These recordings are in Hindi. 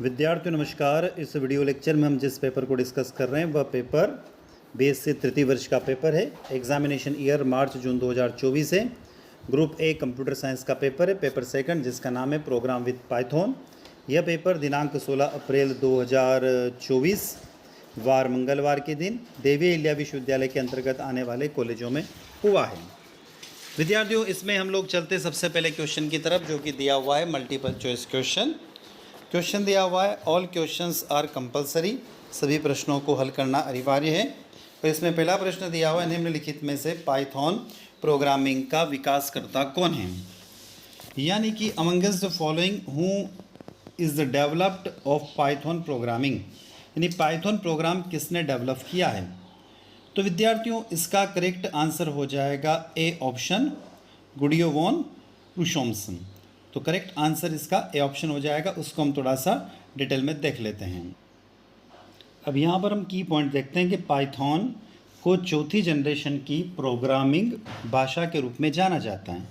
विद्यार्थियों नमस्कार। इस वीडियो लेक्चर में हम जिस पेपर को डिस्कस कर रहे हैं वह पेपर बीएससी तृतीय वर्ष का पेपर है। एग्जामिनेशन ईयर मार्च जून 2024 है। ग्रुप ए कंप्यूटर साइंस का पेपर है। पेपर सेकंड जिसका नाम है प्रोग्राम विद पाइथन। यह पेपर दिनांक 16 अप्रैल 2024 वार मंगलवार के दिन देवी अहिल्या विश्वविद्यालय के अंतर्गत आने वाले कॉलेजों में हुआ है। विद्यार्थियों इसमें हम लोग चलते सबसे पहले क्वेश्चन की तरफ, जो कि दिया हुआ है मल्टीपल चॉइस क्वेश्चन दिया हुआ है। ऑल क्वेश्चंस आर कंपलसरी, सभी प्रश्नों को हल करना अनिवार्य है। और इसमें पहला प्रश्न दिया हुआ है निम्नलिखित में से पाइथन प्रोग्रामिंग का विकासकर्ता कौन है, यानी कि amongst the following who is the developed of Python programming, यानी पाइथन प्रोग्राम किसने डेवलप किया है। तो विद्यार्थियों इसका करेक्ट आंसर हो जाएगा ए ऑप्शन, गुडियो वॉन रुशोम्सन। तो करेक्ट आंसर इसका ए ऑप्शन हो जाएगा। उसको हम थोड़ा सा डिटेल में देख लेते हैं। अब यहाँ पर हम की पॉइंट देखते हैं कि पाइथन को चौथी जनरेशन की प्रोग्रामिंग भाषा के रूप में जाना जाता है।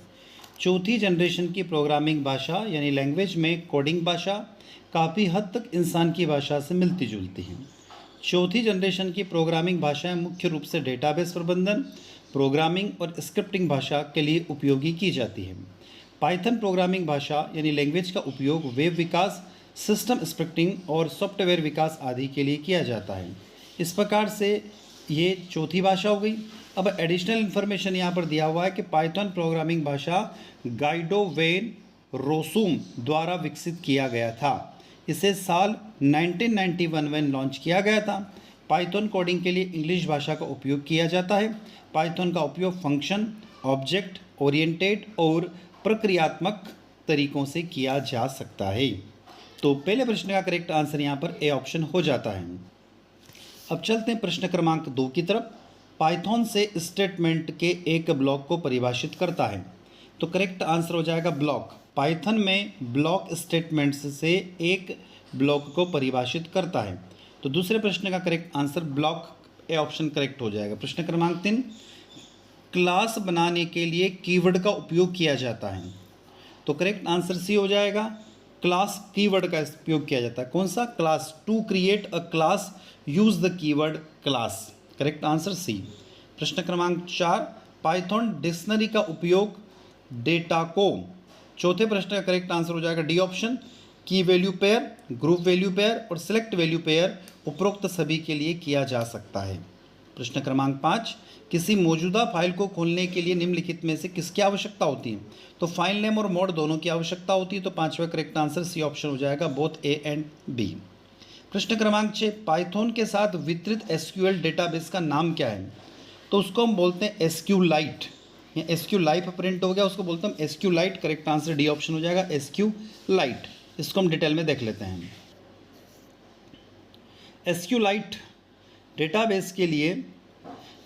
चौथी जनरेशन की प्रोग्रामिंग भाषा यानी लैंग्वेज में कोडिंग भाषा काफ़ी हद तक इंसान की भाषा से मिलती जुलती है। चौथी जनरेशन की प्रोग्रामिंग भाषाएं मुख्य रूप से डेटाबेस प्रबंधन, प्रोग्रामिंग और स्क्रिप्टिंग भाषा के लिए उपयोगी की जाती है। पाइथन प्रोग्रामिंग भाषा यानी लैंग्वेज का उपयोग वेब विकास, सिस्टम स्क्रिप्टिंग और सॉफ्टवेयर विकास आदि के लिए किया जाता है। इस प्रकार से ये चौथी भाषा हो गई। अब एडिशनल इन्फॉर्मेशन यहाँ पर दिया हुआ है कि पाइथन प्रोग्रामिंग भाषा गाइडो वेन रोसूम द्वारा विकसित किया गया था। इसे साल 1991 में लॉन्च किया गया था। पाइथन कोडिंग के लिए इंग्लिश भाषा का उपयोग किया जाता है। पाइथन का उपयोग फंक्शन, ऑब्जेक्ट ओरिएंटेड और प्रक्रियात्मक तरीकों से किया जा सकता है। तो पहले प्रश्न का करेक्ट आंसर यहाँ पर ए ऑप्शन हो जाता है। अब चलते हैं प्रश्न क्रमांक 2 की तरफ। पाइथन से स्टेटमेंट के एक ब्लॉक को परिभाषित करता है। तो करेक्ट आंसर हो जाएगा ब्लॉक। पाइथन में ब्लॉक स्टेटमेंट्स से एक ब्लॉक को परिभाषित करता है। तो दूसरे प्रश्न का correct answer block, A option correct हो जाएगा। प्रश्न क्रमांक 3, क्लास बनाने के लिए कीवर्ड का उपयोग किया जाता है। तो करेक्ट आंसर सी हो जाएगा। क्लास कीवर्ड का उपयोग किया जाता है। कौन सा? Class. To create a class use the keyword class. Correct answer C. प्रश्न क्रमांक 4, पाइथन डिक्शनरी का उपयोग डेटा को, चौथे प्रश्न का करेक्ट आंसर हो जाएगा डी ऑप्शन, की value pair, group value pair और सिलेक्ट वैल्यू पेयर उपरोक्त सभी के लिए किया जा सकता है। प्रश्न क्रमांक 5, किसी मौजूदा फाइल को खोलने के लिए निम्नलिखित में से किसकी आवश्यकता होती है। तो फाइल नेम और मोड दोनों की आवश्यकता होती है। तो पांचवा करेक्ट आंसर सी ऑप्शन हो जाएगा, बोथ ए एंड बी। प्रश्न क्रमांक 6, पाइथन के साथ वितरित एसक्यूएल डेटाबेस का नाम क्या है। तो उसको हम बोलते हैं एसक्यूलाइट, या एसक्यूलाइट प्रिंट हो गया, उसको बोलते हैं SQLite. Correct answer D option हो जाएगा, एसक्यूलाइट। इसको हम डिटेल में देख लेते हैं। एसक्यूलाइट डेटाबेस के लिए,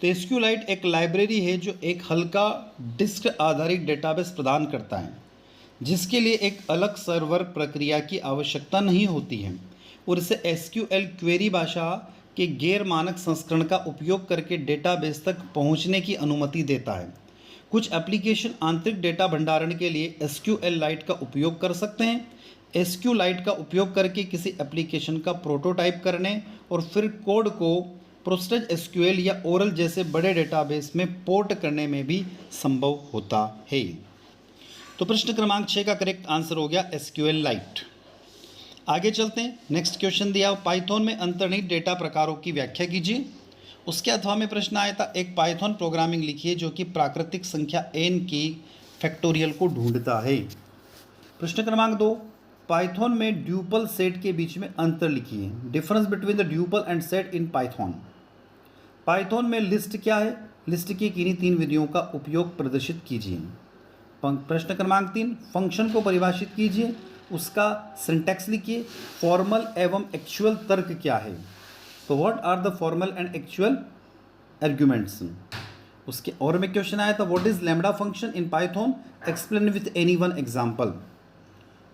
तो एसक्यूलाइट एक लाइब्रेरी है जो एक हल्का डिस्क आधारित डेटाबेस प्रदान करता है, जिसके लिए एक अलग सर्वर प्रक्रिया की आवश्यकता नहीं होती है, और इसे एसक्यूएल क्वेरी भाषा के गैर मानक संस्करण का उपयोग करके डेटाबेस तक पहुंचने की अनुमति देता है। कुछ एप्लीकेशन आंतरिक डेटा भंडारण के लिए एसक्यूएलाइट का उपयोग कर सकते हैं। एसक्यूलाइट का उपयोग करके किसी एप्लीकेशन का प्रोटोटाइप करने और फिर कोड को प्रोस्टेज एसक्यूएल या ओरल जैसे बड़े डेटाबेस में पोर्ट करने में भी संभव होता है। तो प्रश्न क्रमांक 6 का करेक्ट आंसर हो गया एसक्यूएलाइट। आगे चलते हैं। नेक्स्ट क्वेश्चन दिया, पाइथन में अंतर्निहित डेटा प्रकारों की व्याख्या कीजिए। उसके अथवा में प्रश्न आया था, एक पाइथन प्रोग्रामिंग लिखिए जो कि प्राकृतिक संख्या n की फैक्टोरियल को ढूंढता है। प्रश्न क्रमांक 2, पाइथन में ड्यूपल सेट के बीच में अंतर लिखिए। Difference between the tuple and set in Python. Python में लिस्ट क्या है, लिस्ट की किन्हीं 3 विधियों का उपयोग प्रदर्शित कीजिए। प्रश्न क्रमांक 3, फंक्शन को परिभाषित कीजिए, उसका सिंटैक्स लिखिए। फॉर्मल एवं एक्चुअल तर्क क्या है। तो what are the formal and actual arguments. उसके और में क्वेश्चन आया था, what is lambda function in Python, explain with any one example.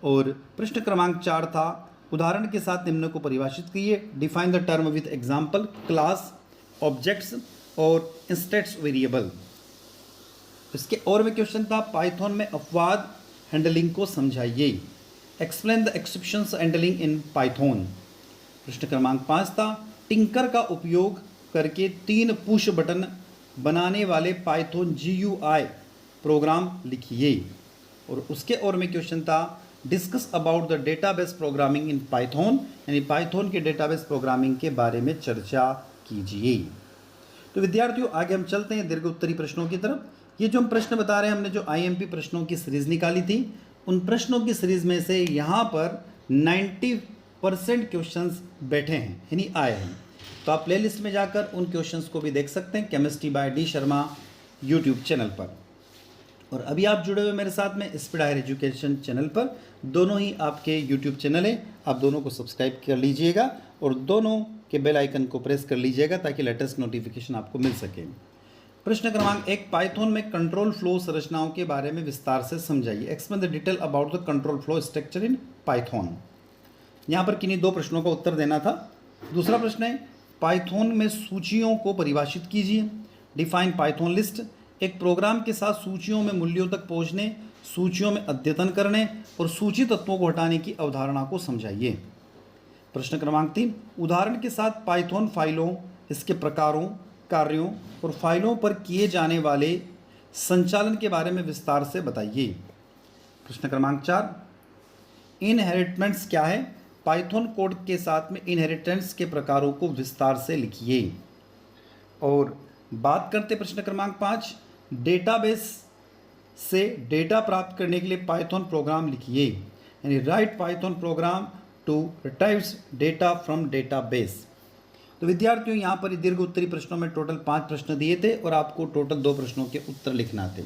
और प्रश्न क्रमांक 4 था, उदाहरण के साथ निम्न को परिभाषित कीजिए। Define the term with example, class, objects और इंस्टेंस वेरिएबल। इसके और में क्वेश्चन था, पाइथन में अपवाद हैंडलिंग को समझाइए। Explain the exceptions handling in Python. प्रश्न क्रमांक 5 था टिंकर का उपयोग करके 3 पुश बटन बनाने वाले पाइथन GUI प्रोग्राम लिखिए। और उसके और में क्वेश्चन था discuss about the database programming in Python, यानी पाइथन के डेटाबेस प्रोग्रामिंग के बारे में चर्चा कीजिए। तो विद्यार्थियों आगे हम चलते हैं दीर्घ उत्तरी प्रश्नों की तरफ। ये जो हम प्रश्न बता रहे हैं, हमने जो IMP प्रश्नों की सीरीज निकाली थी, उन प्रश्नों की सीरीज में से यहाँ पर 90% क्वेश्चंस बैठे हैं, यानी आए हैं। तो आप प्लेलिस्ट में जाकर उन क्वेश्चंस को भी देख सकते हैं chemistry bye D Sharma YouTube channel पर। और अभी आप जुड़े हुए मेरे साथ में स्पीड हायर एजुकेशन चैनल पर, दोनों ही आपके यूट्यूब चैनल है, आप दोनों को सब्सक्राइब कर लीजिएगा और दोनों के बेल आइकन को प्रेस कर लीजिएगा ताकि लेटेस्ट नोटिफिकेशन आपको मिल सके। प्रश्न क्रमांक 1 पाइथन में कंट्रोल फ्लो संरचनाओं के बारे में विस्तार से समझाइए। Explain the detail about the control flow structure in Python. यहाँ पर किन्हीं 2 प्रश्नों का उत्तर देना था। दूसरा प्रश्न है पाइथन में सूचियों को परिभाषित कीजिए। Define Python list. एक प्रोग्राम के साथ सूचियों में मूल्यों तक पहुँचने, सूचियों में अद्यतन करने और सूची तत्वों को हटाने की अवधारणा को समझाइए। प्रश्न क्रमांक 3 उदाहरण के साथ पाइथन फाइलों, इसके प्रकारों, कार्यों और फाइलों पर किए जाने वाले संचालन के बारे में विस्तार से बताइए। प्रश्न क्रमांक 4 इनहेरिटेंस क्या है? पाइथन कोड के साथ में इनहेरिटेंस के प्रकारों को विस्तार से लिखिए। और बात करते प्रश्न क्रमांक 5 डेटाबेस से डेटा प्राप्त करने के लिए पाइथन प्रोग्राम लिखिए, यानी write Python program to retrieve data from database. तो विद्यार्थियों यहाँ पर दीर्घ उत्तरी प्रश्नों में टोटल 5 प्रश्न दिए थे और आपको टोटल 2 प्रश्नों के उत्तर लिखना थे।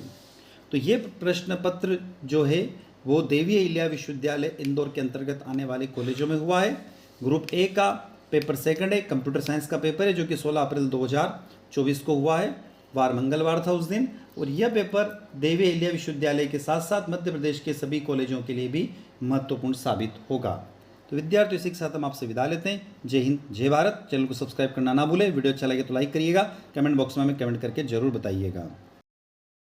तो ये प्रश्न पत्र जो है वो देवी अहिल्या विश्वविद्यालय इंदौर के अंतर्गत आने वाले कॉलेजों में हुआ है। ग्रुप ए का पेपर 2 है, कंप्यूटर साइंस का पेपर है, जो कि 16 अप्रैल 2024 को हुआ है, वार मंगलवार था उस दिन। और यह पेपर देवी अहिल्या विश्वविद्यालय के साथ साथ मध्य प्रदेश के सभी कॉलेजों के लिए भी महत्वपूर्ण साबित होगा। तो विद्यार्थियों इसी के साथ हम आपसे विदा लेते हैं। जय हिंद, जय भारत। चैनल को सब्सक्राइब करना ना भूलें। वीडियो अच्छा लगे तो लाइक करिएगा, कमेंट बॉक्स में हमें कमेंट करके जरूर बताइएगा।